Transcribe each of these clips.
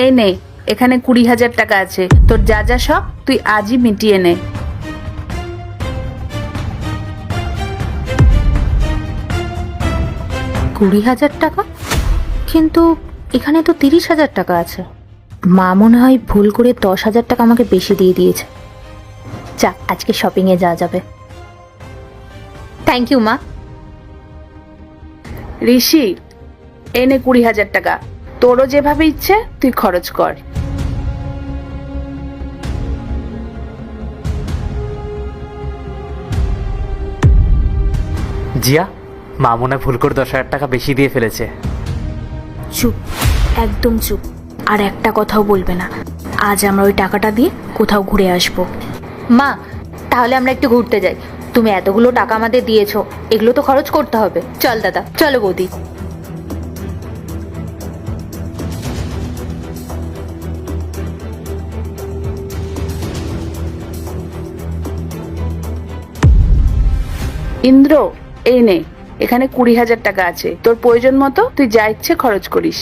এই নে, এখানে 20,000 টাকা আছে। তোর যা যা শখ তুই আজই মিটিয়ে নে। 20,000 টাকা? কিন্তু এখানে তো 30,000 টাকা আছে। মা মনে হয় ভুল করে 10,000 টাকা আমাকে বেশি দিয়ে দিয়েছে। যাক, আজকে শপিংয়ে যাওয়া যাবে। থ্যাংক ইউ মা। ঋষি, এই নে 20,000 টাকা। তোরও যেভাবে ইচ্ছে তুই খরচ কর। জিয়া, মা মনে হয় ভুল করে 10,000 টাকা বেশি দিয়ে ফেলেছে। চুপ, একদম চুপ। আর একটা কথাও বলবে না। আজ আমরা ওই টাকাটা দিয়ে কোথাও ঘুরে আসবো। মা, তাহলে আমরা একটু ঘুরতে যাই। তুমি এতগুলো টাকা আমাদের দিয়েছো, এগুলো তো খরচ করতে হবে। চল দাদা, চলো বৌদি। ইন্দ্র, এই নে, এখানে 20,000 টাকা আছে। তোর প্রয়োজন মতো তুই যা ইচ্ছে খরচ করিস।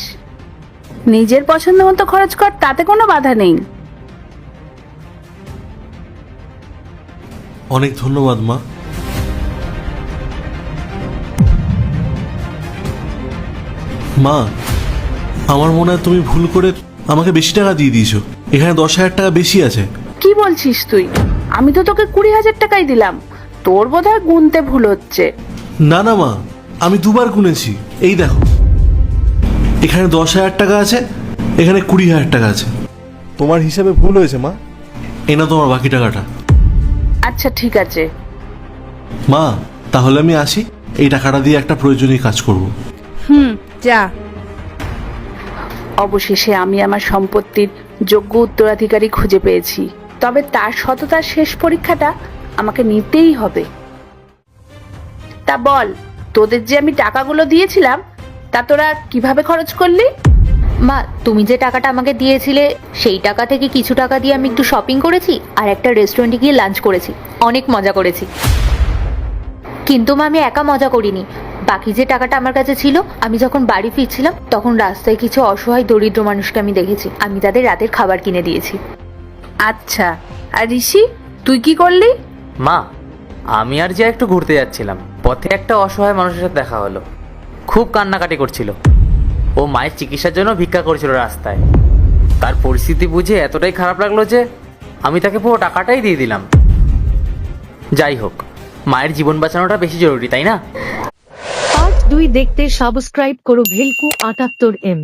নিজের পছন্দ মতো খরচ কর, তাতে কোনো বাধা নেই। অনেক ধন্যবাদ মা। মা, আমার মনে হয় তুমি ভুল করে আমাকে বেশি টাকা দিয়ে দিয়েছো। এখানে 10,000 টাকা বেশি আছে। কি বলছিস তুই? আমি তো তোকে 20,000 টাকাই দিলাম। তোর বোধহয় গুনতে ভুল হচ্ছে। না না মা, আমি দুবার গুনেছি। এই দেখো, এখানে 10,000 টাকা আছে, এখানে 20,000 টাকা আছে। তোমার হিসাবে ভুল হয়েছে মা। এই না তোমার বাকি টাকাটা। আচ্ছা ঠিক আছে। মা, তাহলে আমি আসি। এই টাকাটা দিয়ে একটা প্রয়োজনীয় কাজ করব। যা। অবশেষে আমি আমার সম্পত্তির যোগ্য উত্তরাধিকারী খুঁজে পেয়েছি। তবে তার সততার শেষ পরীক্ষাটা আমাকে নিতেই হবে। তা বল, তোদের যে আমি টাকাগুলো দিয়েছিলাম তা তোরা কিভাবে খরচ করলি? মা, তুমি যে টাকাটা আমাকে দিয়েছিলে সেই টাকা থেকে কিছু টাকা দিয়ে আমি একটু শপিং করেছি আর একটা রেস্টুরেন্টে গিয়ে লাঞ্চ করেছি। অনেক মজা করেছি। কিন্তু মা, আমি একা মজা করিনি। বাকি যে টাকাটা আমার কাছে ছিল, আমি যখন বাড়ি ফিরছিলাম তখন রাস্তায় কিছু অসহায় দরিদ্র মানুষকে আমি দেখেছি। আমি তাদের রাতের খাবার কিনে দিয়েছি। আচ্ছা, আর ঋষি তুই কি করলি? মা, আমি আর জিয়া একটু ঘুরতে যাচ্ছিলাম। পথে একটা অসহায় মানুষের সাথে দেখা হলো। খুব কান্নাকাটি করছিল। ও মায়ের চিকিৎসার জন্য ভিক্ষা করছিল রাস্তায়। তার পরিস্থিতি বুঝে এতটাই খারাপ লাগলো যে আমি তাকে পুরো টাকাটাই দিয়ে দিলাম। যাই হোক, মায়ের জীবন বাঁচানোটা বেশি জরুরি, তাই না? পার্ট 2 দেখতে সাবস্ক্রাইব করো ভেলকু 78M।